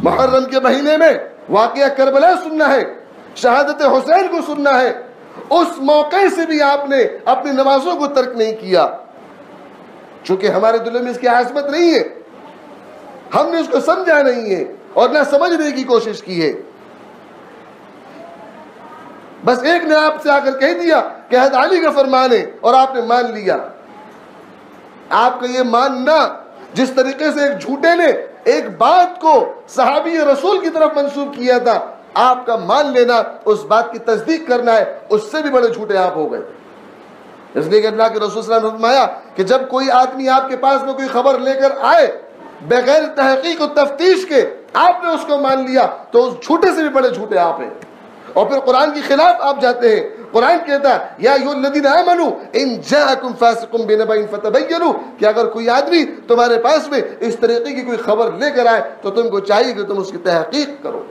محرم کے مہینے میں واقعہ کربلا سننا ہے، شہادت حسین کو سننا ہے، اس موقع سے بھی آپ نے اپنی نمازوں کو ترک نہیں کیا، چونکہ ہمارے دلوں میں اس کی عظمت نہیں ہے، ہم نے اس کو سمجھا نہیں ہے اور نہ سمجھنے کی کوشش کی ہے۔ بس ایک نے آپ سے آ کر کہہ دیا کہ حضرت علی کا فرمان ہے اور آپ نے مان لیا۔ آپ کا یہ ماننا، جس طریقے سے ایک جھوٹے نے ایک بات کو صحابی رسول کی طرف منسوب کیا تھا، آپ کا مان لینا، اس بات کی تصدیق کرنا ہے، اس سے بھی بڑے جھوٹے آپ ہو گئے۔ اس لیے کہ اللہ کے رسول صلی اللہ علیہ وسلم نے فرمایا کہ جب کوئی آدمی آپ کے پاس میں کوئی خبر لے کر آئے بغیر تحقیق و تفتیش کے، آپ نے اس کو مان لیا، تو اس جھوٹے سے بھی بڑے جھوٹے آپ ہیں۔ اور پھر قرآن کے خلاف آپ جاتے ہیں۔ قرآن کہتا ہے یا ایھا الذین آمنوا ان جاءکم فاسق بنبأ فتبینوا، کہ اگر کوئی آدمی تمہارے پاس میں اس طریقے کی کوئی خبر لے کر آئے تو تم کو چاہیے کہ تم اس کی تحقیق کرو،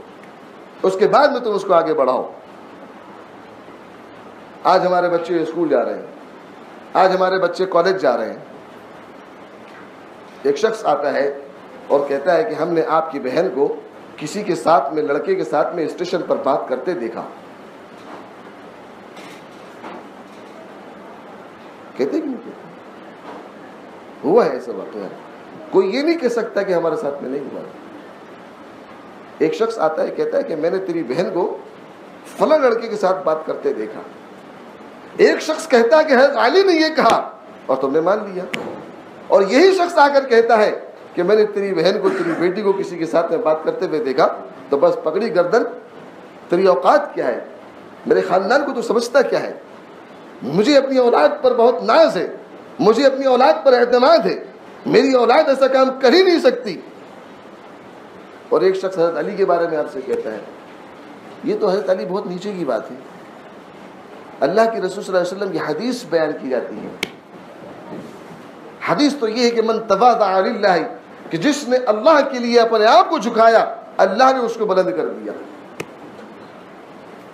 اس کے بعد میں تم اس کو آگے بڑھاؤ۔ آج ہمارے بچے اسکول جا رہے ہیں، آج ہمارے بچے کالج جا رہے ہیں، ایک شخص آتا ہے اور کہتا ہے کہ ہم نے آپ کی بہن کو کسی کے ساتھ میں، لڑکے کے ساتھ میں اسٹیشن پر بات کرتے دیکھا۔ کہتے کہ نہیں کہتے؟ ہوا ہے ایسا واقعہ، کوئی یہ نہیں کہہ سکتا کہ ہمارے ساتھ میں نہیں ہوا۔ ایک شخص آتا ہے کہتا ہے کہ میں نے تیری بہن کو فلاں لڑکے کے ساتھ بات کرتے دیکھا۔ ایک شخص کہتا ہے کہ حضرت علی نے یہ کہا اور تم نے مان لیا، اور یہی شخص آ کر کہتا ہے کہ میں نے تیری بہن کو، تیری بیٹی کو کسی کے ساتھ میں بات کرتے ہوئے دیکھا، تو بس پکڑی گردن، تیری اوقات کیا ہے؟ میرے خاندان کو تو سمجھتا کیا ہے؟ مجھے اپنی اولاد پر بہت ناز ہے، مجھے اپنی اولاد پر اعتماد ہے، میری اولاد ایسا کام کر ہی نہیں سکتی۔ اور ایک شخص حضرت علی کے بارے میں آپ سے کہتا ہے، یہ تو حضرت علی بہت نیچے کی بات ہے۔ اللہ کے رسول صلی اللہ علیہ وسلم کی حدیث بیان کی جاتی ہے، حدیث تو یہ ہے کہ من تواضع للہ، کہ جس نے اللہ کے لیے اپنے آپ کو جھکایا، اللہ نے اس کو بلند کر دیا۔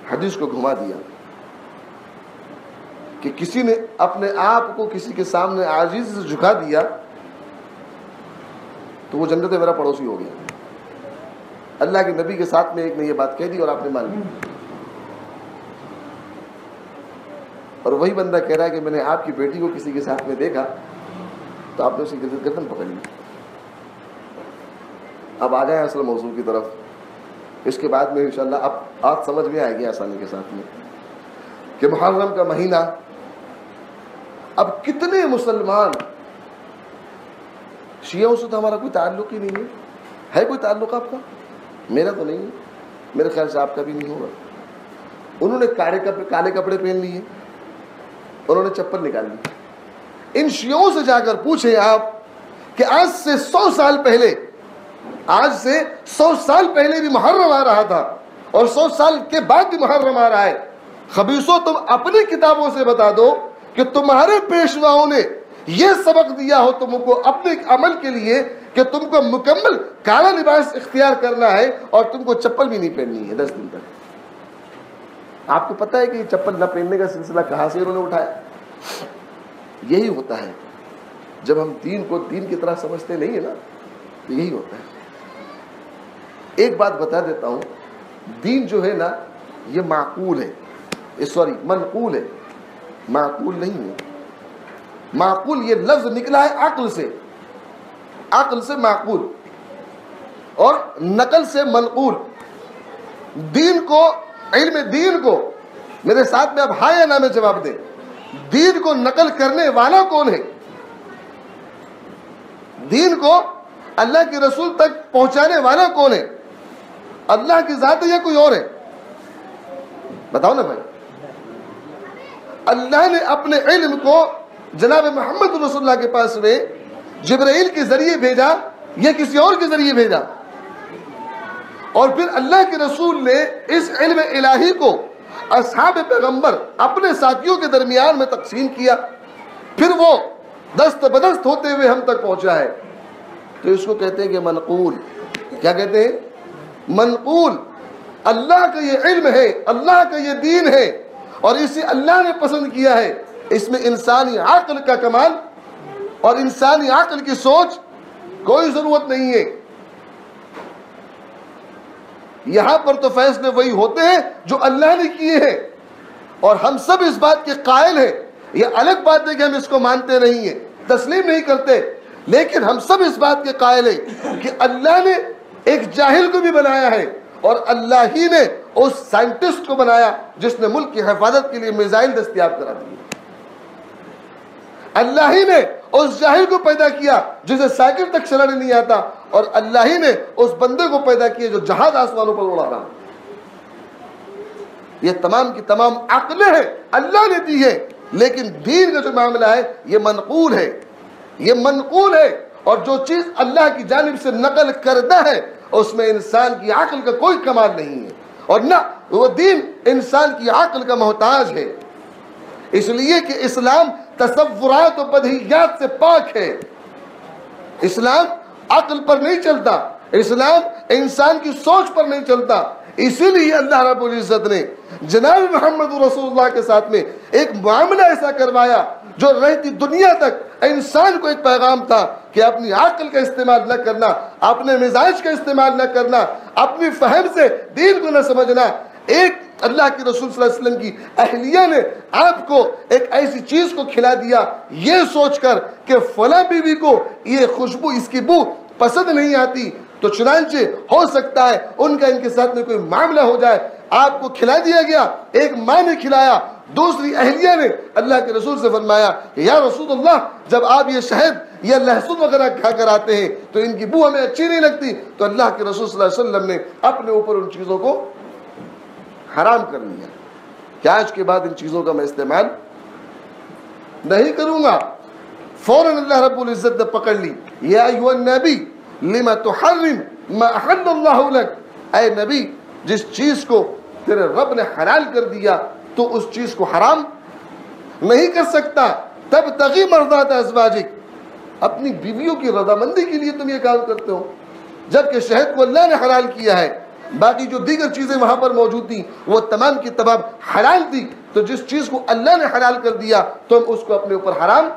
حدیث کو گھما دیا کہ کسی نے اپنے آپ کو کسی کے سامنے عاجزی سے جھکا دیا تو وہ جنت میں میرا پڑوسی ہو گیا۔ اللہ کے نبی کے ساتھ میں ایک نے یہ بات کہہ دی اور آپ نے مان لی، اور وہی بندہ کہہ رہا ہے کہ میں نے آپ کی بیٹی کو کسی کے ساتھ میں دیکھا تو آپ نے اسی گردن پکڑ لی۔ اب آ جائیں اصل موضوع کی طرف، اس کے بعد میں انشاءاللہ اب بات سمجھ میں آئے گی آسانی کے ساتھ میں، کہ محرم کا مہینہ، اب کتنے مسلمان، شیعوں سے تو ہمارا کوئی تعلق ہی نہیں ہے کوئی تعلق آپ کا؟ میرا تو نہیں ہے، میرے خیال سے آپ کا بھی نہیں ہوگا۔ انہوں نے کالے کپڑے پہن لیے، انہوں نے چپل نکال لی۔ ان شیعوں سے جا کر پوچھیں آپ کہ آج سے 100 سال پہلے، آج سے 100 سال پہلے بھی محرم آ رہا تھا اور 100 سال کے بعد بھی محرم آ رہا ہے۔ خبیثوں، تم اپنی کتابوں سے بتا دو کہ تمہارے پیشواؤں نے یہ سبق دیا ہو تم کو اپنے عمل کے لیے کہ تم کو مکمل کالا لباس اختیار کرنا ہے اور تم کو چپل بھی نہیں پہننی ہے 10 دن تک۔ آپ کو پتہ ہے کہ یہ چپل نہ پہننے کا سلسلہ کہاں سے انہوں نے اٹھایا؟ یہی ہوتا ہے جب ہم دین کو دین کی طرح سمجھتے نہیں ہیں نا، تو یہی ہوتا ہے۔ ایک بات بتا دیتا ہوں، دین جو ہے نا یہ معقول ہے، منقول ہے، معقول نہیں ہے۔ معقول یہ لفظ نکلا ہے عقل سے، عقل سے معقول اور نقل سے منقول۔ دین کو، علم دین کو، میرے ساتھ میں اب ہاں یا نہ میں جواب دیں، دین کو نقل کرنے والا کون ہے؟ دین کو اللہ کے رسول تک پہنچانے والا کون ہے؟ اللہ کی ذات ہے یا کوئی اور ہے؟ بتاؤ نا بھائی۔ اللہ نے اپنے علم کو جناب محمد رسول اللہ کے پاس میں جبرائیل کے ذریعے بھیجا یا کسی اور کے ذریعے بھیجا؟ اور پھر اللہ کے رسول نے اس علم الہی کو اصحاب پیغمبر اپنے ساتھیوں کے درمیان میں تقسیم کیا، پھر وہ دست بدست ہوتے ہوئے ہم تک پہنچا ہے۔ تو اس کو کہتے ہیں کہ منقول۔ کیا کہتے ہیں؟ منقول۔ اللہ کا یہ علم ہے، اللہ کا یہ دین ہے، اور اسے اللہ نے پسند کیا ہے۔ اس میں انسانی عقل کا کمال اور انسانی عقل کی سوچ کوئی ضرورت نہیں ہے۔ یہاں پر تو فیصلے وہی ہوتے ہیں جو اللہ نے کیے ہیں، اور ہم سب اس بات کے قائل ہیں. یہ الگ بات ہے کہ ہم اس کو مانتے نہیں ہیں، تسلیم نہیں کرتے، لیکن ہم سب اس بات کے قائل ہیں کہ اللہ نے ایک جاہل کو بھی بنایا ہے، اور اللہ ہی نے اس سائنٹسٹ کو بنایا جس نے ملک کی حفاظت کے لیے میزائل دستیاب کرا دی. اللہ ہی نے اس جاہل کو پیدا کیا جسے سائیکل تک چلانے نہیں آتا، اور اللہ ہی نے اس بندے کو پیدا کیا جو جہاز آسمانوں پر اڑا رہا. یہ تمام کی تمام عقلیں ہیں، اللہ نے دی ہے، لیکن دین کا جو معاملہ ہے یہ منقول ہے، یہ منقول ہے، اور جو چیز اللہ کی جانب سے نقل کردہ ہے اس میں انسان کی عقل کا کوئی کمال نہیں ہے، اور نہ وہ دین انسان کی عقل کا محتاج ہے. اس لیے کہ اسلام تصورات و بدیہیات سے پاک ہے. اسلام عقل پر نہیں چلتا، اسلام انسان کی سوچ پر نہیں چلتا. اسی لیے اللہ رب العزت نے جناب محمد رسول اللہ کے ساتھ میں ایک معاملہ ایسا کروایا جو رہتی دنیا تک انسان کو ایک پیغام تھا کہ اپنی عقل کا استعمال نہ کرنا، اپنے مزاج کا استعمال نہ کرنا، اپنی فہم سے دین کو نہ سمجھنا. ایک اللہ کے رسول صلی اللہ علیہ وسلم کی اہلیہ نے آپ کو ایک ایسی چیز کو کھلا دیا یہ سوچ کر کہ فلاں بیوی کو یہ خوشبو، اس کی بو پسند نہیں آتی، تو چنانچہ ہو سکتا ہے ان کا ان کے ساتھ میں کوئی معاملہ ہو جائے. آپ کو کھلا دیا گیا، ایک ماں نے کھلایا، دوسری اہلیہ نے اللہ کے رسول سے فرمایا کہ یا رسول اللہ جب آپ یہ شہد یا لہسن وغیرہ کھا کر آتے ہیں تو ان کی بو ہمیں اچھی نہیں لگتی. تو اللہ کے رسول صلی اللہ علیہ وسلم نے اپنے اوپر ان چیزوں کو حرام کر لیا کہ آج کے بعد ان چیزوں کا میں استعمال نہیں کروں گا. فوراً اللہ رب العزت نے پکڑ لی، یا ایھا النبی لما تحرم ما احل اللہ لک، اے نبی جس چیز کو تیرے رب نے حلال کر دیا تو اس چیز کو حرام نہیں کر سکتا. تبتغی مرضات ازواجک، اپنی بیویوں کی رضامندی کے لیے تم یہ کام کرتے ہو، جبکہ شہد کو اللہ نے حلال کیا ہے، باقی جو دیگر چیزیں وہاں پر موجود تھیں وہ تمام کی تمام حلال تھی. تو جس چیز کو اللہ نے حلال کر دیا تو ہم اس کو اپنے اوپر حرام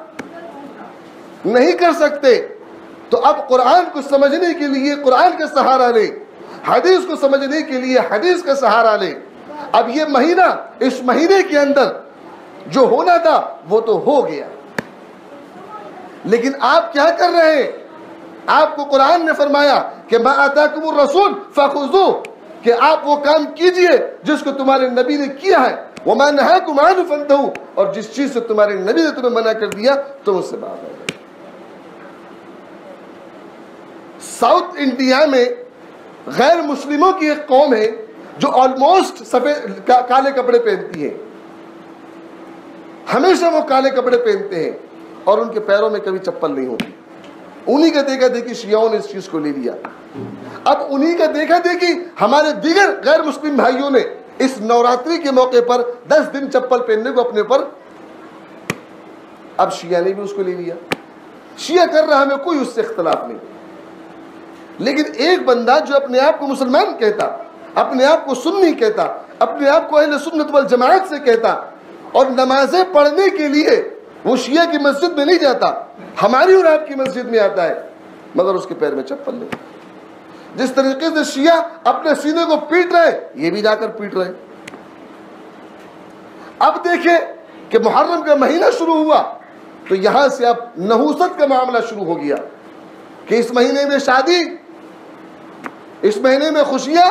نہیں کر سکتے. تو اب قرآن کو سمجھنے کے لیے قرآن کا سہارا لے، حدیث کو سمجھنے کے لیے حدیث کا سہارا لے. اب یہ مہینہ، اس مہینے کے اندر جو ہونا تھا وہ تو ہو گیا، لیکن آپ کیا کر رہے ہیں؟ آپ کو قرآن نے فرمایا کہ ما آتاکم الرسول فخذوہ، کہ آپ وہ کام کیجئے جس کو تمہارے نبی نے کیا ہے، وما نہاکم عنہ فانتہوا، اور جس چیز سے تمہارے نبی نے تمہیں منع کر دیا تم اس سے باز آ جاؤ. ساؤتھ انڈیا میں غیر مسلموں کی ایک قوم ہے جو آلموسٹ سفید کالے کپڑے پہنتی ہے، ہمیشہ وہ کالے کپڑے پہنتے ہیں اور ان کے پیروں میں کبھی چپل نہیں ہوتی. انہی کا دیکھا دیکھی شیعوں نے اس چیز کو لے لیا. اب انہی کا دیکھا دیکھی ہمارے دیگر غیر مسلم بھائیوں نے اس نوراتری کے موقع پر 10 دن چپل پہننے کو اپنے پر، اب شیعہ نے بھی اس کو لے لیا. شیعہ کر رہا، ہمیں کوئی اس سے اختلاف نہیں، لیکن ایک بندہ جو اپنے آپ کو مسلمان کہتا، اپنے آپ کو سنی کہتا، اپنے آپ کو اہل سنت والجماعت سے کہتا، اور نمازیں پڑھنے کے لیے وہ شیعہ کی مسجد میں نہیں جاتا، ہماری اور آپ کی مسجد میں آتا ہے، مگر اس کے پیر میں چپل نہیں. جس طریقے سے شیعہ اپنے سینے کو پیٹ رہے یہ بھی جا کر پیٹ رہے. اب دیکھیں کہ محرم کا مہینہ شروع ہوا تو یہاں سے اب نحوست کا معاملہ شروع ہو گیا کہ اس مہینے میں شادی، اس مہینے میں خوشیاں.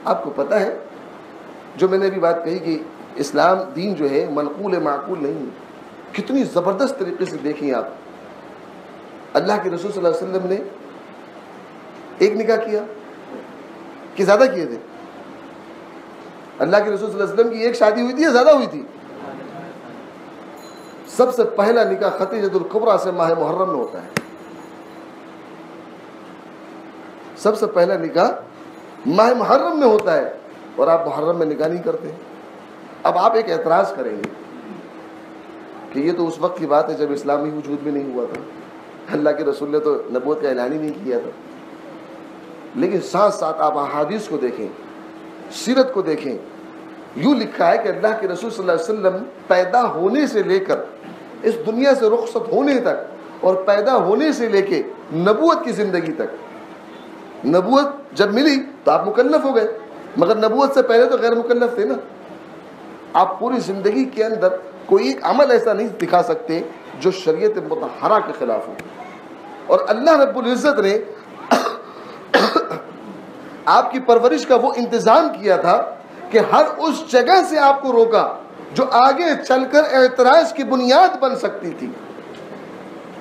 آپ کو پتہ ہے جو میں نے ابھی بات کہی کہ اسلام دین جو ہے منقول معقول نہیں، کتنی زبردست طریقے سے دیکھیں آپ. اللہ کے رسول صلی اللہ علیہ وسلم نے ایک نکاح کیا کہ زیادہ کیے تھے؟ اللہ کے رسول صلی اللہ علیہ وسلم کی ایک شادی ہوئی تھی یا زیادہ ہوئی تھی؟ سب سے پہلا نکاح خدیجہ الکبریٰ سے ماہ محرم میں ہوتا ہے. سب سے پہلا نکاح ماہ محرم میں ہوتا ہے اور آپ محرم میں نکاح نہیں کرتے. اب آپ ایک اعتراض کریں گے کہ یہ تو اس وقت کی بات ہے جب اسلامی وجود میں نہیں ہوا تھا، اللہ کے رسول نے تو نبوت کا اعلان ہی نہیں کیا تھا. لیکن ساتھ ساتھ آپ احادیث کو دیکھیں، سیرت کو دیکھیں. یوں لکھا ہے کہ اللہ کے رسول صلی اللہ علیہ وسلم پیدا ہونے سے لے کر اس دنیا سے رخصت ہونے تک اور پیدا ہونے سے لے کے نبوت کی زندگی تک نبوت جب ملی تو آپ مکلف ہو گئے، مگر نبوت سے پہلے تو غیر مکلف تھے نا۔ آپ پوری زندگی کے اندر کوئی ایک عمل ایسا نہیں دکھا سکتے جو شریعت مطہرہ کے خلاف ہو، اور اللہ رب العزت نے آپ کی پرورش کا وہ انتظام کیا تھا کہ ہر اس جگہ سے آپ کو روکا جو آگے چل کر اعتراض کی بنیاد بن سکتی تھی۔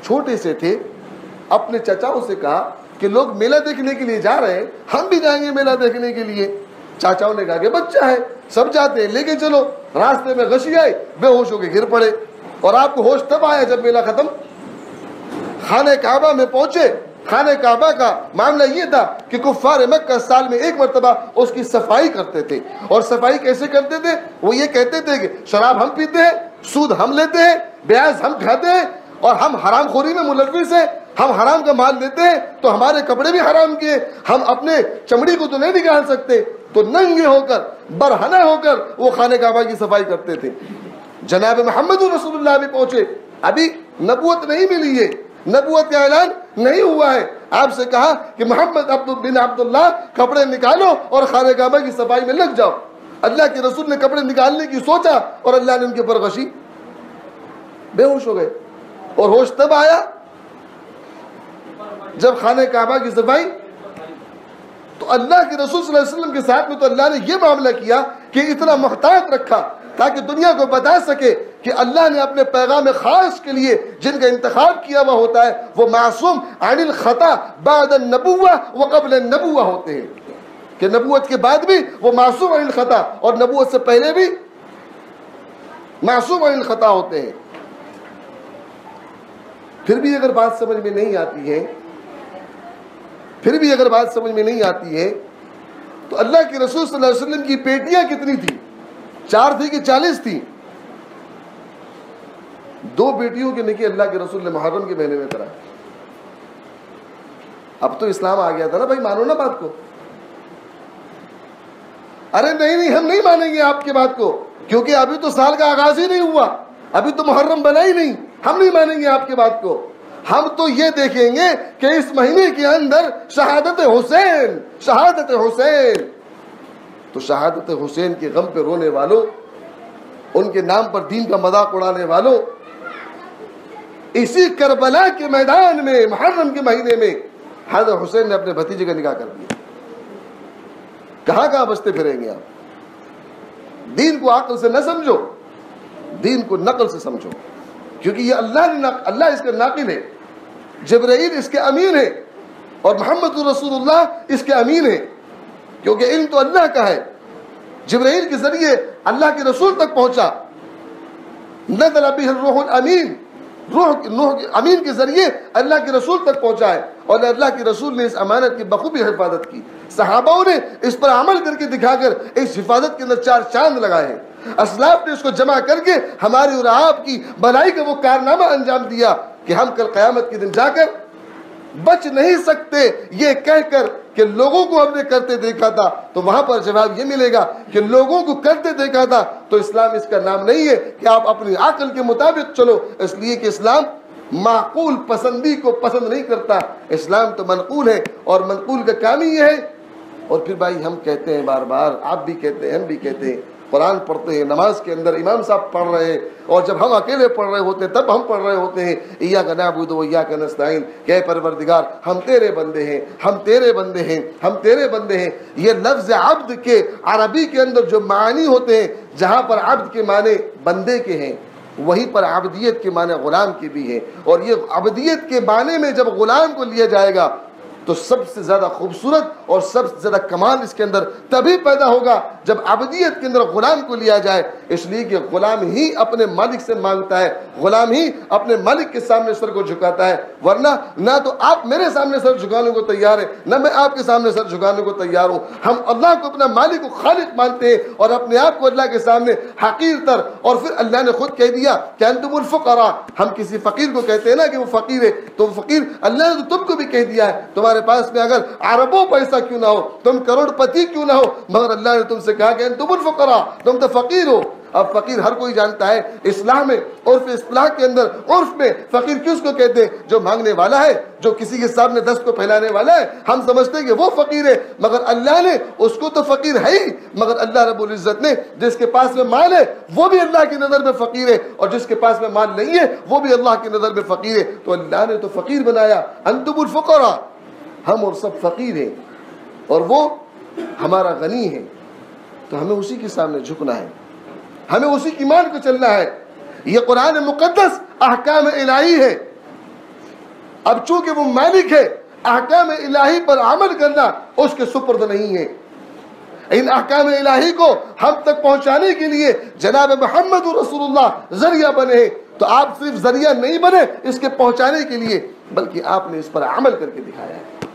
چھوٹے سے تھے، اپنے چچاؤں سے کہا کہ لوگ میلہ دیکھنے کے لیے جا رہے ہیں، ہم بھی جائیں گے میلہ دیکھنے کے لیے۔ چاچاؤں نے کہا کہ بچہ ہے، سب جاتے ہیں، لے کے چلو۔ راستے میں غشی آئے، بے ہوش ہو کے گر پڑے، اور آپ کو ہوش تب آیا جب میلہ ختم۔ خانہ کعبہ میں پہنچے، خانہ کعبہ کا معاملہ یہ تھا کہ کفار مکہ سال میں ایک مرتبہ اس کی صفائی کرتے تھے، اور صفائی کیسے کرتے تھے؟ وہ یہ کہتے تھے کہ شراب ہم پیتے ہیں، سود ہم لیتے ہیں، بیاج ہم کھاتے ہیں، اور ہم حرام خوری میں ملوث ہیں، ہم حرام کا مال لیتے ہیں تو ہمارے کپڑے بھی حرام کیے، ہم اپنے چمڑی کو تو نہیں نکال سکتے، تو ننگے ہو کر برہنہ ہو کر وہ خانہ کعبہ کی صفائی کرتے تھے۔ جناب محمد رسول اللہ بھی پہنچے، ابھی نبوت نہیں ملی ہے، نبوت کا اعلان نہیں ہوا ہے، آپ سے کہا کہ محمد بن عبداللہ کپڑے نکالو اور خانہ کعبہ کی صفائی میں لگ جاؤ۔ اللہ کے رسول نے کپڑے نکالنے کی سوچا اور اللہ نے ان کے اوپر غشی، بے ہوش ہو گئے، اور ہوش تب آیا جب خانہ کعبہ کی صفائی۔ تو اللہ کے رسول صلی اللہ علیہ وسلم کے ساتھ میں تو اللہ نے یہ معاملہ کیا کہ اتنا محتاط رکھا تاکہ دنیا کو بتا سکے کہ اللہ نے اپنے پیغام خاص کے لیے جن کا انتخاب کیا ہوا ہوتا ہے وہ معصوم عن الخطا بعد النبوہ وقبل النبوہ ہوتے ہیں، کہ نبوت کے بعد بھی وہ معصوم عن الخطا اور نبوت سے پہلے بھی معصوم عن الخطا ہوتے ہیں۔ پھر بھی اگر بات سمجھ میں نہیں آتی ہے، تو اللہ کے رسول صلی اللہ علیہ وسلم کی بیٹیاں کتنی تھی؟ 4 تھی کہ 40 تھی؟ 2 بیٹیوں کے نکاح اللہ کے رسول نے محرم کے مہینے میں کرا۔ اب تو اسلام آ گیا تھا نا بھائی، مانو نا بات کو۔ ارے نہیں ہم نہیں مانیں گے آپ کی بات کو، کیونکہ ابھی تو سال کا آغاز ہی نہیں ہوا، ابھی تو محرم بنا ہی نہیں، ہم نہیں مانیں گے آپ کی بات کو۔ ہم تو یہ دیکھیں گے کہ اس مہینے کے اندر شہادت حسین، تو شہادت حسین کے غم پہ رونے والوں، ان کے نام پر دین کا مذاق اڑانے والوں، اسی کربلا کے میدان میں محرم کے مہینے میں حضرت حسین نے اپنے بھتیجے کا نکاح کر دیا۔ کہاں بچتے پھریں گے آپ؟ دین کو عقل سے نہ سمجھو، دین کو نقل سے سمجھو، کیونکہ یہ اللہ اس کے ناقل ہے، جبرائیل اس کے امین ہے، اور محمد رسول اللہ اس کے امین ہے، کیونکہ علم تو اللہ کا ہے۔ جبرائیل کے ذریعے اللہ کے رسول تک پہنچا، نزل بہ الروح الامین، روح امین کے ذریعے اللہ کے رسول تک پہنچا ہے، اور اللہ کے رسول نے اس امانت کی بخوبی حفاظت کی۔ صحاباؤں نے اس پر عمل کر کے دکھا کر اس حفاظت کے اندر 4 چاند لگائے ہیں۔ اسلاف نے اس کو جمع کر کے ہماری اور آپ کی بھلائی کا وہ کارنامہ انجام دیا کہ ہم کل قیامت کے دن جا کر بچ نہیں سکتے یہ کہہ کر کہ لوگوں کو ہم نے کرتے دیکھا تھا، تو وہاں پر جواب یہ ملے گا کہ لوگوں کو کرتے دیکھا تھا تو اسلام اس کا نام نہیں ہے کہ آپ اپنی عقل کے مطابق چلو، اس لیے کہ اسلام معقول پسندی کو پسند نہیں کرتا، اسلام تو منقول ہے، اور منقول کا کام ہی یہ ہے۔ اور پھر بھائی ہم کہتے ہیں بار بار، آپ بھی کہتے ہیں، ہم بھی کہتے ہیں، قرآن پڑھتے ہیں، نماز کے اندر امام صاحب پڑھ رہے ہیں، اور جب ہم اکیلے پڑھ رہے ہوتے ہیں تب ہم پڑھ رہے ہوتے ہیں ایاک نعبد و ایاک نستعین، کہ اے پروردگار ہم تیرے بندے ہیں، ہم تیرے بندے ہیں، ہم تیرے بندے ہیں۔ یہ لفظ عبد کے عربی کے اندر جو معنی ہوتے ہیں، جہاں پر عبد کے معنی بندے کے ہیں، وہیں پر عبدیت کے معنی غلام کے بھی ہیں، اور یہ عبدیت کے معنی میں جب غلام کو لیا جائے گا تو سب سے زیادہ خوبصورت اور سب سے زیادہ کمال اس کے اندر تبھی پیدا ہوگا جب عبدیت کے اندر غلام کو لیا جائے، اس لیے کہ غلام ہی اپنے مالک سے مانگتا ہے، غلام ہی اپنے مالک کے سامنے سر کو جھکاتا ہے، ورنہ نہ تو آپ میرے سامنے سر جھکانے کو تیار ہیں، نہ میں آپ کے سامنے سر جھکانے کو تیار ہوں۔ ہم اللہ کو اپنا مالک و خالق مانتے ہیں اور اپنے آپ کو اللہ کے سامنے حقیر تر، اور پھر اللہ نے خود کہہ دیا کہ انتم الفقراء، ہم کسی فقیر کو کہتے ہیں نا کہ وہ فقیر ہے، تو وہ فقیر اللہ نے تو تم کو بھی کہہ دیا ہے، تمہارے پاس میں اگر اربوں پیسہ کیوں نہ ہو، تم کروڑ پتی کیوں نہ ہو، مگر اللہ نے تم سے کہا کہ انتم الفقراء، تم تو فقیر ہو۔ اب فقیر ہر کوئی جانتا ہے، اصلاح میں، عرف اصلاح کے اندر، عرف میں فقیر کس کو کہتے ہیں؟ جو مانگنے والا ہے، جو کسی کے سامنے دست کو پھیلانے والا ہے، ہم سمجھتے ہیں کہ وہ فقیر ہے، مگر اللہ نے اس کو تو فقیر ہے ہی، مگر اللہ رب العزت نے جس کے پاس میں مال ہے وہ بھی اللہ کی نظر میں فقیر ہے، اور جس کے پاس میں مال نہیں ہے وہ بھی اللہ کی نظر میں فقیر ہے۔ تو اللہ نے تو فقیر بنایا، انتم الفقراء، ہم اور سب فقیر ہیں اور وہ ہمارا غنی ہے، تو ہمیں اسی کے سامنے جھکنا ہے، ہمیں اسی کی مان کو چلنا ہے۔ یہ قرآن مقدس احکام الہی ہے، اب چونکہ وہ مالک ہے، احکام الہی پر عمل کرنا اس کے سپرد نہیں ہے۔ ان احکام الہی کو ہم تک پہنچانے کے لیے جناب محمد رسول اللہ ذریعہ بنے ہیں، تو آپ صرف ذریعہ نہیں بنے اس کے پہنچانے کے لیے، بلکہ آپ نے اس پر عمل کر کے دکھایا ہے۔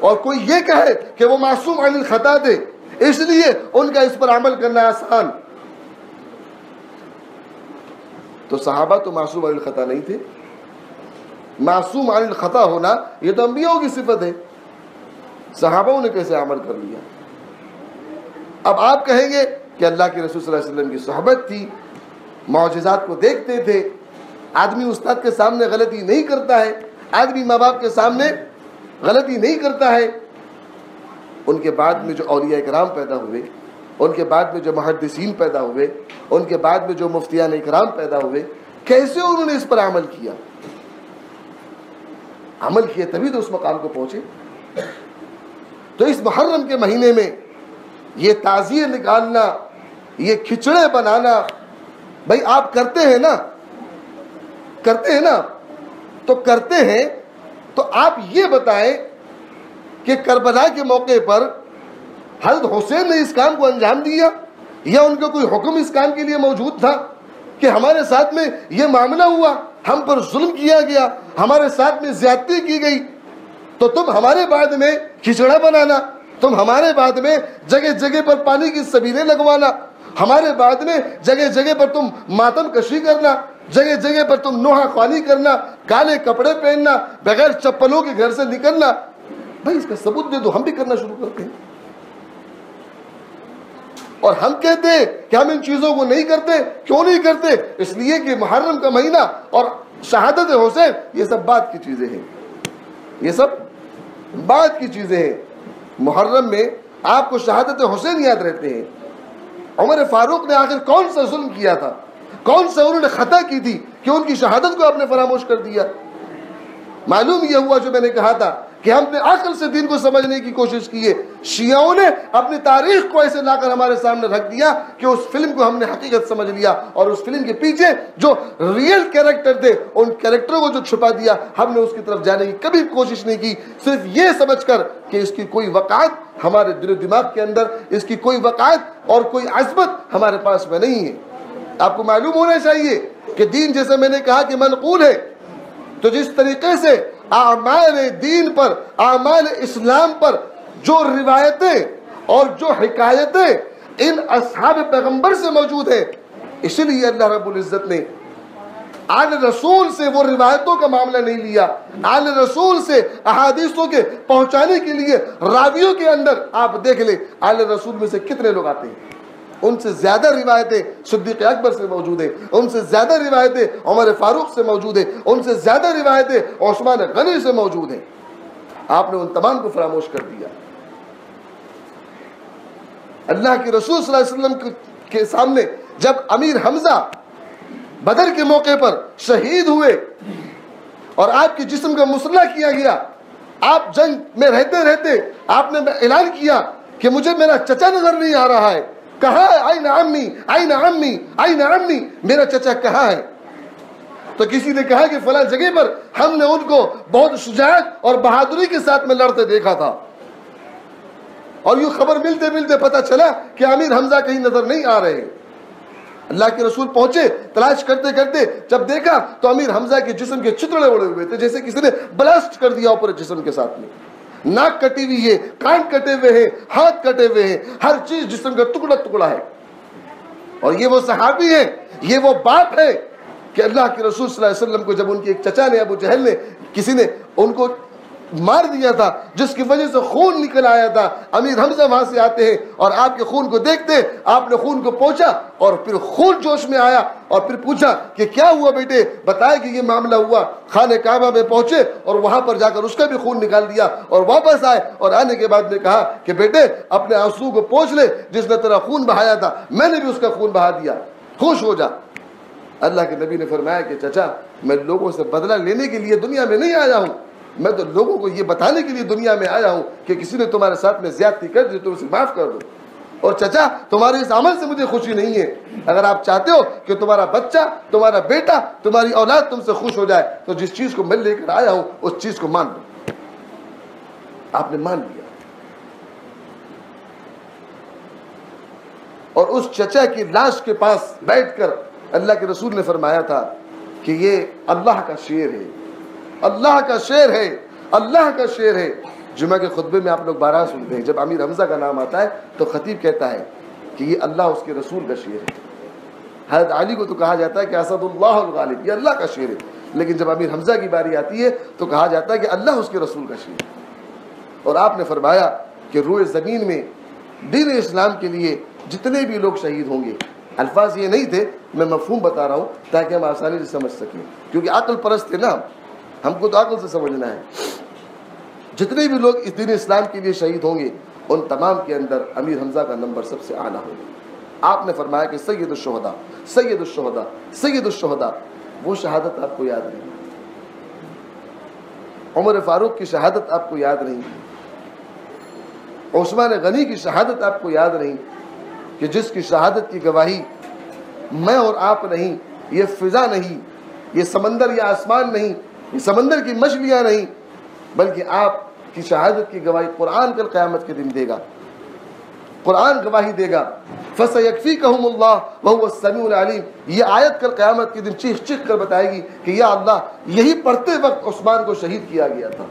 اور کوئی یہ کہے کہ وہ معصوم عن الخطا تھے اس لیے ان کا اس پر عمل کرنا آسان، تو صحابہ تو معصوم عن الخطا نہیں تھے۔ معصوم عن الخطا ہونا یہ تو انبیاء کی صفت ہے، صحابہ نے کیسے عمل کر لیا؟ اب آپ کہیں گے کہ اللہ کے رسول صلی اللہ علیہ وسلم کی صحبت تھی، معجزات کو دیکھتے تھے، آدمی استاد کے سامنے غلطی نہیں کرتا ہے، آدمی ماں باپ کے سامنے غلطی نہیں کرتا ہے۔ ان کے بعد میں جو اولیاء کرام پیدا ہوئے، ان کے بعد میں جو محدثین پیدا ہوئے، ان کے بعد میں جو مفتیان اکرام پیدا ہوئے، کیسے انہوں نے اس پر عمل کیا؟ عمل کیا تبھی تو اس مقام کو پہنچے۔ تو اس محرم کے مہینے میں یہ تعزیے نکالنا، یہ کھچڑے بنانا، بھائی آپ کرتے ہیں نا، تو کرتے ہیں تو آپ یہ بتائیں کہ کربلا کے موقع پر حضرت حسین نے اس کام کو انجام دیا یا ان کا کوئی حکم اس کام کے لیے موجود تھا کہ ہمارے ساتھ میں یہ معاملہ ہوا، ہم پر ظلم کیا گیا، ہمارے ساتھ میں زیادتی کی گئی، تو تم ہمارے بعد میں کھچڑا بنانا، تم ہمارے بعد میں جگہ جگہ پر پانی کی سبیلیں لگوانا، ہمارے بعد میں جگہ جگہ پر تم ماتم کشی کرنا، جگہ جگہ پر تم نوحہ خوانی کرنا، کالے کپڑے پہننا، بغیر چپلوں کے گھر سے نکلنا، بھائی اس کا ثبوت دے دو، ہم بھی کرنا شروع کرتے ہیں۔ اور ہم کہتے ہیں کہ ہم ان چیزوں کو نہیں کرتے، کیوں نہیں کرتے؟ اس لیے کہ محرم کا مہینہ اور شہادت حسین یہ سب بعد کی چیزیں ہیں، یہ سب بعد کی چیزیں ہیں۔ محرم میں آپ کو شہادت حسین یاد رہتے ہیں۔ عمر فاروق نے آخر کون سا ظلم کیا تھا، کون سا انہوں نے خطا کی تھی کہ ان کی شہادت کو آپ نے فراموش کر دیا؟ معلوم یہ ہوا جو میں نے کہا تھا کہ ہم نے عقل سے دین کو سمجھنے کی کوشش کی ہے، شیعوں نے اپنی تاریخ کو ایسے لا کر ہمارے سامنے رکھ دیا کہ اس فلم کو ہم نے حقیقت سمجھ لیا، اور اس فلم کے پیچھے جو ریئل کیریکٹر تھے ان کیریکٹروں کو جو چھپا دیا، ہم نے اس کی طرف جانے کی کبھی کوشش نہیں کی، صرف یہ سمجھ کر کہ اس کی کوئی وقعت ہمارے دل و دماغ کے اندر، اس کی کوئی وقعت اور کوئی عظمت ہمارے پاس میں نہیں ہے۔ آپ کو معلوم ہونا چاہیے کہ دین جیسے میں نے کہا کہ منقول ہے، تو جس طریقے سے اعمال دین پر، اعمال اسلام پر جو روایتیں اور جو حکایتیں ان اصحاب پیغمبر سے موجود ہیں، اسی لیے اللہ رب العزت نے آل رسول سے وہ روایتوں کا معاملہ نہیں لیا، آل رسول سے احادیثوں کے پہنچانے کے لیے راویوں کے اندر آپ دیکھ لیں آل رسول میں سے کتنے لوگ آتے ہیں، ان سے زیادہ روایتیں صدیق اکبر سے موجود ہیں، ان سے زیادہ روایتیں عمر فاروق سے موجود ہیں، ان سے زیادہ روایتیں عثمان غنی سے موجود ہیں۔ آپ نے ان تمام کو فراموش کر دیا۔ اللہ کے رسول صلی اللہ علیہ وسلم کے سامنے جب امیر حمزہ بدر کے موقع پر شہید ہوئے اور آپ کے جسم کا مسلح کیا گیا، آپ جنگ میں رہتے رہتے آپ نے اعلان کیا کہ مجھے میرا چچا نظر نہیں آ رہا ہے، کہاں ہے؟ آئین عمی، آئین عمی، آئین عمی، میرا چچا کہاں ہے؟ تو کسی نے کہا کہ فلاں جگہ پر ہم نے ان کو بہت شجاعت اور بہادری کے ساتھ میں لڑتے دیکھا تھا، اور یوں خبر ملتے ملتے پتہ چلا کہ امیر حمزہ کہیں نظر نہیں آ رہے۔ اللہ کے رسول پہنچے، تلاش کرتے کرتے جب دیکھا تو امیر حمزہ کے جسم کے چتڑے اڑے ہوئے تھے، جیسے کسی نے بلاسٹ کر دیا اوپر جسم کے ساتھ میں، ناک کٹی ہوئی ہے، کان کٹے ہوئے ہیں، ہاتھ کٹے ہوئے ہیں، ہر چیز جسم کا ٹکڑا ٹکڑا ہے۔ اور یہ وہ صحابی ہیں، یہ وہ باپ ہے کہ اللہ کے رسول صلی اللہ علیہ وسلم کو جب ان کے ایک چچا نے، ابو جہل نے، کسی نے ان کو مار دیا تھا، جس کی وجہ سے خون نکل آیا تھا، امیر حمزہ وہاں سے آتے ہیں اور آپ کے خون کو دیکھتے، آپ نے خون کو پوچھا اور پھر خون جوش میں آیا اور پھر پوچھا کہ کیا ہوا بیٹے، بتایا کہ یہ معاملہ ہوا، خانہ کعبہ میں پہنچے اور وہاں پر جا کر اس کا بھی خون نکال دیا اور واپس آئے اور آنے کے بعد میں کہا کہ بیٹے اپنے آنسو کو پوچھ لے، جس نے تیرا خون بہایا تھا میں نے بھی اس کا خون بہا دیا، خوش ہو جا۔ اللہ کے نبی نے فرمایا کہ چچا میں لوگوں سے بدلہ لینے کے لیے دنیا میں نہیں آیا ہوں، میں تو لوگوں کو یہ بتانے کے لیے دنیا میں آیا ہوں کہ کسی نے تمہارے ساتھ میں زیادتی کر دی تو اسے معاف کر دو، اور چچا تمہارے اس عمل سے مجھے خوشی نہیں ہے، اگر آپ چاہتے ہو کہ تمہارا بچہ، تمہارا بیٹا، تمہاری اولاد تم سے خوش ہو جائے تو جس چیز کو میں لے کر آیا ہوں اس چیز کو مان لو۔ آپ نے مان لیا اور اس چچا کی لاش کے پاس بیٹھ کر اللہ کے رسول نے فرمایا تھا کہ یہ اللہ کا شعر ہے، اللہ کا شعر ہے، اللہ کا شعر ہے۔ جمعہ کے خطبے میں آپ لوگ بارہا سنتے ہیں، جب امیر حمزہ کا نام آتا ہے تو خطیب کہتا ہے کہ یہ اللہ اس کے رسول کا شعر ہے۔ حضرت علی کو تو کہا جاتا ہے کہ اسد اللہ الغالب، یہ اللہ کا شعر ہے، لیکن جب امیر حمزہ کی باری آتی ہے تو کہا جاتا ہے کہ اللہ اس کے رسول کا شعر ہے۔ اور آپ نے فرمایا کہ روئے زمین میں دین اسلام کے لیے جتنے بھی لوگ شہید ہوں گے، الفاظ یہ نہیں تھے، میں مفہوم بتا رہا ہوں تاکہ ہم آسانی سے سمجھ سکیں، کیونکہ عقل پرست تھے نا، ہم کو تو عقل سے سمجھنا ہے۔ جتنے بھی لوگ اس دین اسلام کے لیے شہید ہوں گے ان تمام کے اندر امیر حمزہ کا نمبر سب سے اعلیٰ ہوگا۔ آپ نے فرمایا کہ سید الشہداء، سید الشہداء، سید الشہداء، وہ شہادت آپ کو یاد نہیں، عمر فاروق کی شہادت آپ کو یاد نہیں، عثمان غنی کی شہادت آپ کو یاد نہیں، کہ جس کی شہادت کی گواہی میں اور آپ نہیں، یہ فضا نہیں، یہ سمندر یا آسمان نہیں، یہ سمندر کی مچھلیاں نہیں، بلکہ آپ کی شہادت کی گواہی قرآن کل قیامت کے دن دے گا، قرآن گواہی دے گا۔ فَسَيَكْفِيكَهُمُ اللَّهُ وَهُوَ السَّمِيعُ الْعَلِيمُ، یہ آیت کل قیامت کے دن چیخ چیخ کر بتائے گی کہ یا اللہ یہی پڑھتے وقت عثمان کو شہید کیا گیا تھا۔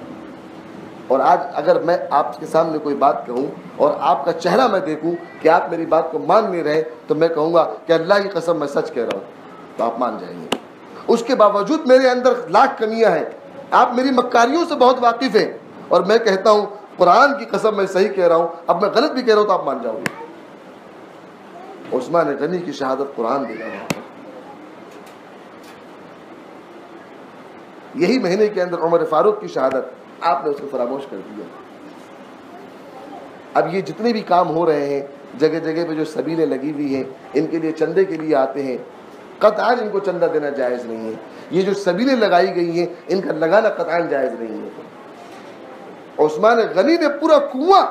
اور آج اگر میں آپ کے سامنے کوئی بات کہوں اور آپ کا چہرہ میں دیکھوں کہ آپ میری بات کو مان نہیں رہے تو میں کہوں گا کہ اللہ کی قسم میں سچ کہہ رہا ہوں، تو آپ مان جائیں گے۔ اس کے باوجود میرے اندر لاکھ کمیاں ہیں، آپ میری مکاریوں سے بہت واقف ہیں، اور میں کہتا ہوں قرآن کی قسم میں صحیح کہہ رہا ہوں، اب میں غلط بھی کہہ رہا ہوں تو آپ مان جاؤ گے۔ عثمان غنی کی شہادت قرآن دے رہا ہے۔ یہی مہینے کے اندر عمر فاروق کی شہادت آپ نے اس کو فراموش کر دیا۔ اب یہ جتنے بھی کام ہو رہے ہیں، جگہ جگہ پہ جو سبیلیں لگی ہوئی ہیں، ان کے لیے چندے کے لیے آتے ہیں، قطعاً ان کو چندہ دینا جائز نہیں ہے۔ یہ جو سبیلیں لگائی گئی ہیں ان کا لگانا قطعاً جائز نہیں ہے۔ عثمان غنی نے پورا کنواں،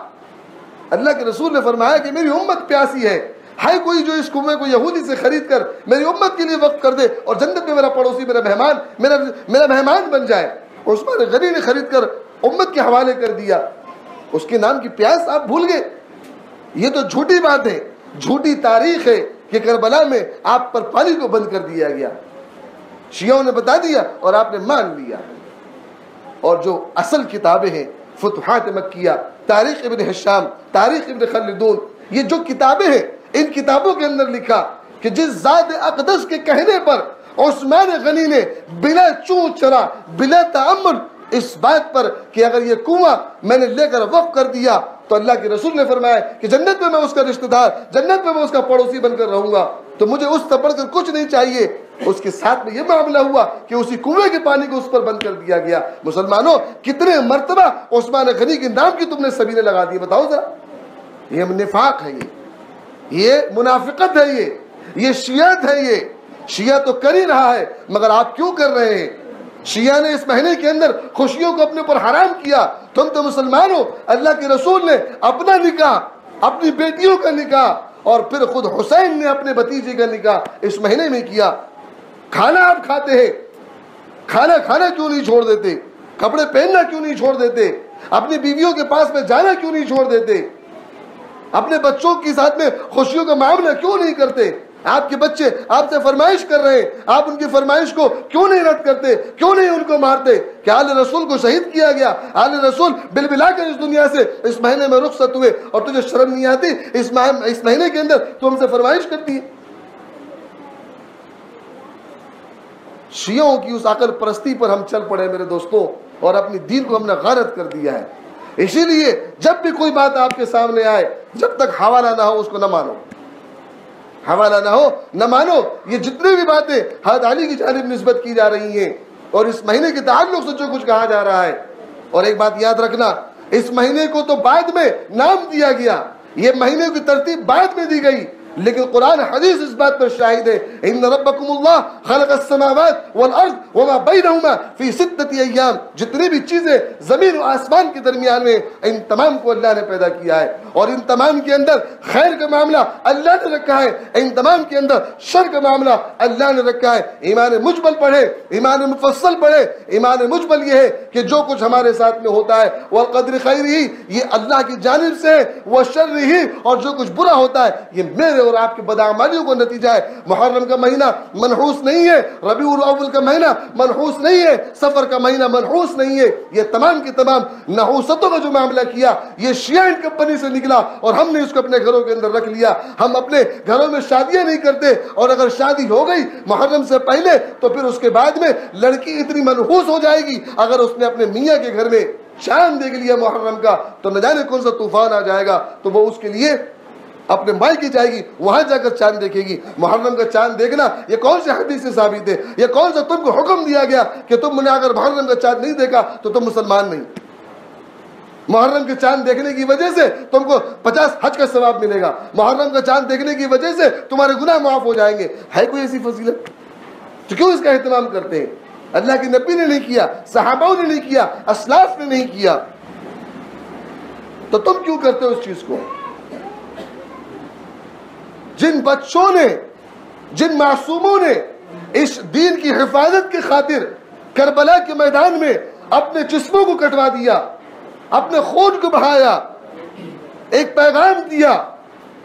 اللہ کے رسول نے فرمایا کہ میری امت پیاسی ہے کوئی جو اس کنویں کو یہودی سے خرید کر میری امت کے لیے وقف کر دے اور جنت میں میرا پڑوسی، میرا مہمان بن جائے۔ عثمان غنی نے خرید کر امت کے حوالے کر دیا، اس کے نام کی پیاس آپ بھول گئے۔ یہ تو جھوٹی بات ہے، جھوٹی تاریخ ہے کہ کربلا میں آپ پر پانی کو بند کر دیا گیا، شیعوں نے بتا دیا اور آپ نے مان لیا۔ اور جو اصل کتابیں ہیں، فتوحات مکیہ، تاریخ ابن ہشام، تاریخ ابن خلدون، یہ جو کتابیں ہیں ان کتابوں کے اندر لکھا کہ جس ذات اقدس کے کہنے پر عثمان غنی نے بلا چون چرا، بلا تأمل اس بات پر کہ اگر یہ کنواں میں نے لے کر وقف کر دیا تو اللہ کے رسول نے فرمایا کہ جنت میں اس کا رشتہ دار، جنت میں اس کا پڑوسی بن کر رہوں گا، تو مجھے اس سے بڑھ کر کچھ نہیں چاہیے۔ اس کے ساتھ میں یہ معاملہ ہوا کہ اسی کنویں کے پانی کو اس پر بند کر دیا گیا۔ مسلمانوں کتنے مرتبہ عثمان غنی کے نام کی تم نے سبیلیں لگا دی، بتاؤ ذرا۔ یہ نفاق ہے، یہ منافقت ہے، یہ شیعت ہے، یہ شیعہ تو کر ہی رہا ہے، مگر آپ کیوں کر رہے ہیں؟ شیعہ نے اس مہینے کے اندر خوشیوں کو اپنے اوپر حرام کیا، تم تو مسلمان ہو۔ اللہ کے رسول نے اپنا نکاح، اپنی بیٹیوں کا نکاح اور پھر خود حسین نے اپنے بھتیجے کا نکاح اس مہینے میں کیا۔ کھانا آپ کھاتے ہیں، کھانا کھانا کیوں نہیں چھوڑ دیتے؟ کپڑے پہننا کیوں نہیں چھوڑ دیتے؟ اپنی بیویوں کے پاس میں جانا کیوں نہیں چھوڑ دیتے؟ اپنے بچوں کے ساتھ میں خوشیوں کا معاملہ کیوں نہیں کرتے؟ آپ کے بچے آپ سے فرمائش کر رہے ہیں، آپ ان کی فرمائش کو کیوں نہیں رد کرتے؟ کیوں نہیں ان کو مارتے؟ کہ آل رسول کو شہید کیا گیا، آل رسول بلبلا کر اس دنیا سے اس مہینے میں رخصت ہوئے، اور تجھے شرم نہیں آتی اس مہینے کے اندر تو ہم سے فرمائش کرتی ہے؟ شیعوں کی اس عقل پرستی پر ہم چل پڑے میرے دوستوں، اور اپنی دین کو ہم نے غارت کر دیا ہے۔ اسی لیے جب بھی کوئی بات آپ کے سامنے آئے، جب تک حوالہ نہ ہو اس کو نہ مانو، حوالہ نہ ہو نہ مانو۔ یہ جتنے بھی باتیں حضرت علی کی جانب نسبت کی جا رہی ہیں اور اس مہینے کے تعلق سے جو کچھ کہا جا رہا ہے، اور ایک بات یاد رکھنا، اس مہینے کو تو بعد میں نام دیا گیا، یہ مہینے کی ترتیب بعد میں دی گئی، لیکن قرآن حدیث اس بات پر شاہد ہے، ان ربکم اللہ خلق السماوات والارض وما بینہما فی ستۃ ایام، جتنی بھی چیزیں زمین و آسمان کے درمیان میں، ان تمام کو اللہ نے پیدا کیا ہے، اور ان تمام کے اندر خیر کا معاملہ اللہ نے رکھا ہے، ان تمام کے اندر شر کا معاملہ اللہ نے رکھا ہے۔ ایمان مجمل پڑھے، ایمان مفصل پڑھے۔ ایمان مجمل یہ ہے کہ جو کچھ ہمارے ساتھ میں ہوتا ہے والقدر خیرہ، یہ اللہ کی جانب سے ہے، وشرہ، اور جو کچھ برا ہوتا ہے یہ میرے اور آپ کے بدعمالیوں کو نتیجہ ہے۔ محرم کا مہینہ منحوس نہیں ہے، ربیع الاول کا مہینہ منحوس نہیں ہے، سفر کا مہینہ منحوس نہیں ہے۔ یہ تمام کے تمام نحوستوں کا جو معاملہ کیا یہ شیعہ کمپنی سے نکلا، اور ہم نے اس کو اپنے گھروں کے اندر رکھ لیا۔ ہم اپنے گھروں میں شادیاں نہیں کرتے، اور اگر شادی ہو گئی محرم سے پہلے تو پھر اس کے بعد میں لڑکی اتنی منحوس ہو جائے گی، اگر اس نے اپنے میاں کے گھر میں چاند دیکھ لیا محرم کا تو نہ جانے کون سا طوفان آ جائے گا، تو وہ اس کے لیے اپنے مائکے جائے گی، وہاں جا کر چاند دیکھے گی۔ محرم کا چاند دیکھنا یہ کون سے حدیث سے ثابت ہے؟ یہ کون سا تم کو حکم دیا گیا کہ تم نے اگر محرم کا چاند نہیں دیکھا تو تم مسلمان نہیں؟ محرم کے چاند دیکھنے کی وجہ سے تم کو 50 حج کا ثواب ملے گا، محرم کا چاند دیکھنے کی وجہ سے تمہارے گناہ معاف ہو جائیں گے۔ ہے کوئی ایسی فضیلت؟ تو کیوں اس کا اہتمام کرتے ہیں؟ اللہ کے نبی نے نہیں کیا، صحابہ نے نہیں کیا، اسلاف نے نہیں کیا، تو تم کیوں کرتے ہو اس چیز کو؟ جن بچوں نے، جن معصوموں نے اس دین کی حفاظت کی خاطر کربلا کے میدان میں اپنے جسموں کو کٹوا دیا، اپنے خون کو بہایا، ایک پیغام دیا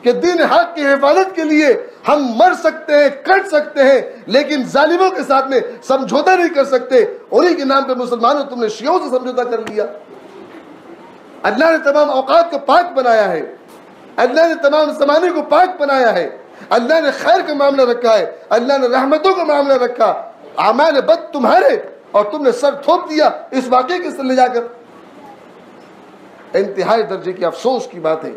کہ دین حق کی حفاظت کے لیے ہم مر سکتے ہیں، کٹ سکتے ہیں، لیکن ظالموں کے ساتھ میں سمجھوتا نہیں کر سکتے، انہی کے نام پہ مسلمانوں تم نے شیعوں سے سمجھوتا کر لیا۔ اللہ نے تمام اوقات کو پاک بنایا ہے، اللہ نے تمام زمانے کو پاک بنایا ہے، اللہ نے خیر کا معاملہ رکھا ہے، اللہ نے رحمتوں کا معاملہ رکھا۔ اعمال بد تمہارے، اور تم نے سر تھوپ دیا اس واقعے کے سر لے جا کر۔ انتہائی درجے کی افسوس کی بات ہے،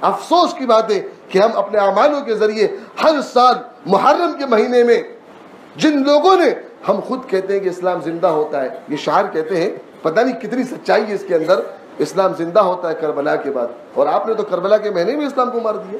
افسوس کی بات ہے کہ ہم اپنے اعمالوں کے ذریعے ہر سال محرم کے مہینے میں جن لوگوں نے، ہم خود کہتے ہیں کہ اسلام زندہ ہوتا ہے، یہ شعار کہتے ہیں، پتہ نہیں کتنی سچائی ہے اس کے اندر، اسلام زندہ ہوتا ہے کربلا کے بعد، اور آپ نے تو کربلا کے مہینے میں اسلام کو مار دیا۔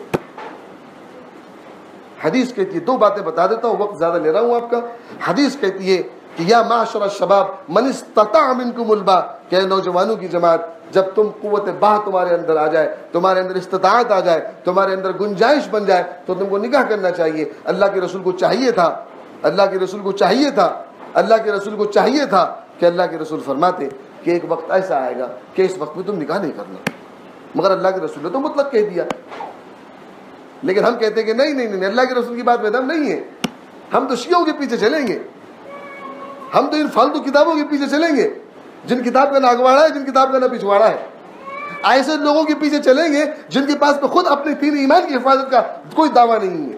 حدیث کہتی ہے، دو باتیں بتا دیتا ہوں، وقت زیادہ لے رہا ہوں آپ کا۔ حدیث کہتی ہے کہ یا معاشر الشباب من استطاع منکم الباء، کہ نوجوانوں کی جماعت، جب تم قوت باہ تمہارے اندر آ جائے، تمہارے اندر استطاعت آ جائے، تمہارے اندر گنجائش بن جائے، تو تم کو نکاح کرنا چاہیے۔ اللہ کے رسول کو چاہیے تھا، اللہ کے رسول کو چاہیے تھا، اللہ کے رسول کو چاہیے تھا کہ اللہ کے رسول فرماتے کہ ایک وقت ایسا آئے گا کہ اس وقت میں تم نکاح نہیں کرنا، مگر اللہ کے رسول نے تو مطلق کہہ دیا۔ لیکن ہم کہتے ہیں کہ نہیں نہیں نہیں، اللہ کے رسول کی بات میں دم نہیں ہے، ہم تو شیعوں کے پیچھے چلیں گے، ہم تو ان فالتو کتابوں کے پیچھے چلیں گے، جن کتاب کا نہ اگواڑا ہے، جن کتاب کا نہ پچھواڑا ہے۔ ایسے لوگوں کے پیچھے چلیں گے جن کے پاس میں خود اپنے دین ایمان کی حفاظت کا کوئی دعویٰ نہیں ہے۔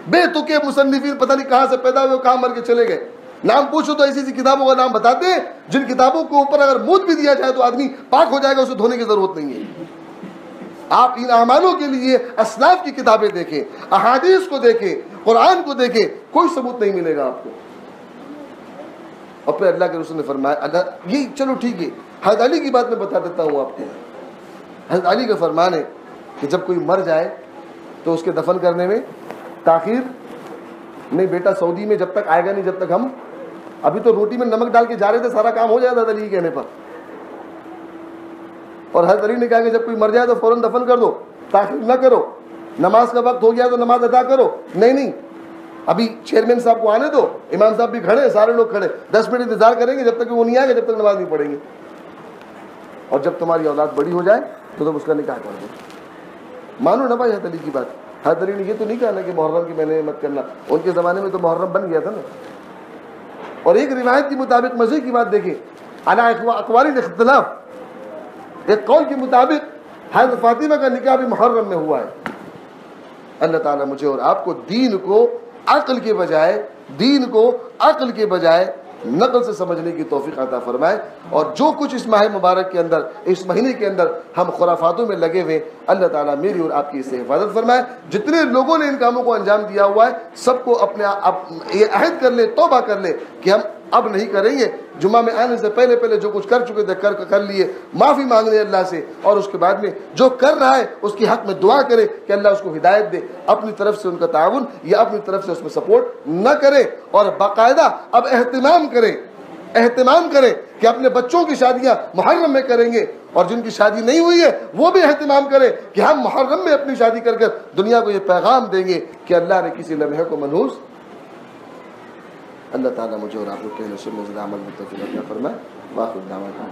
بے تکے مصنفین پتہ نہیں کہاں سے پیدا ہوئے، کہاں مر کے چلے گئے۔ نام پوچھو تو ایسی ایسی کتابوں کا نام بتاتے ہیں جن کتابوں کے اوپر اگر موت بھی دیا جائے تو آدمی پاک ہو جائے گا، اسے دھونے کی ضرورت نہیں ہے۔ آپ ان اعمالوں کے لیے اسلاف کی کتابیں دیکھیں، احادیث کو دیکھیں، قرآن کو دیکھیں، کوئی ثبوت نہیں ملے گا آپ کو۔ اور پھر اللہ کے رسول نے فرمایا، اللہ یہ چلو ٹھیک ہے، حضرت علی کی بات میں بتا دیتا ہوں آپ کو۔ حضرت علی کا فرمان ہے کہ جب کوئی مر جائے تو اس کے دفن کرنے میں تاخیر نہیں، بیٹا سعودی میں جب تک آئے گا نہیں، جب تک ہم ابھی تو روٹی میں نمک ڈال کے جا رہے تھے، سارا کام ہو جائے حضرت علی کہنے پر۔ اور حضرت علی نے کہا کہ جب کوئی مر جائے تو فوراً دفن کر دو، تاخیر نہ کرو، نماز کا وقت ہو گیا تو نماز ادا کرو، نہیں نہیں ابھی چیئرمین صاحب کو آنے دو، امام صاحب بھی کھڑے ہیں، سارے لوگ کھڑے، 10 منٹ انتظار کریں گے جب تک کہ وہ نہیں آئے گا، جب تک نماز نہیں پڑھیں گے، اور جب تمہاری اولاد بڑی ہو جائے تو تم اس کا نکاح کر دو۔ مانو نہ بھائی حضرت علی کی بات۔ حضرت علی نے یہ تو نہیں کہا نا کہ محرم کے مہینے میں مت کرنا، ان کے زمانے میں تو محرم بن گیا تھا نا۔ اور ایک روایت کے مطابق مزے کی بات دیکھیں، علی اقوال اختلاف، ایک قول کے مطابق حضرت فاطمہ کا نکاح بھی محرم میں ہوا ہے۔ اللہ تعالیٰ مجھے اور آپ کو دین کو عقل کے بجائے دین کو عقل کے بجائے نقل سے سمجھنے کی توفیق عطا فرمائے، اور جو کچھ اس ماہ مبارک کے اندر، اس مہینے کے اندر ہم خرافاتوں میں لگے ہوئے، اللہ تعالیٰ میری اور آپ کی اس سے حفاظت فرمائے۔ جتنے لوگوں نے ان کاموں کو انجام دیا ہوا ہے، سب کو اپنے یہ عہد کر لے، توبہ کر لے کہ ہم اب نہیں کریں گے۔ جمعہ میں آنے سے پہلے پہلے جو کچھ کر چکے تھے کر لیے، معافی مانگ لیں اللہ سے، اور اس کے بعد میں جو کر رہا ہے اس کی حق میں دعا کرے کہ اللہ اس کو ہدایت دے، اپنی طرف سے ان کا تعاون یا اپنی طرف سے اس میں سپورٹ نہ کرے، اور باقاعدہ اب اہتمام کریں کہ اپنے بچوں کی شادیاں محرم میں کریں گے، اور جن کی شادی نہیں ہوئی ہے وہ بھی اہتمام کریں کہ ہم محرم میں اپنی شادی کر دنیا کو یہ پیغام دیں گے کہ اللہ نے کسی لمحے کو منحوس۔ اللہ تعالیٰ مجھے اور آپ کو کہنے سننے سے عمل میں توفیق عطا فرمائے۔ واخر دعوانا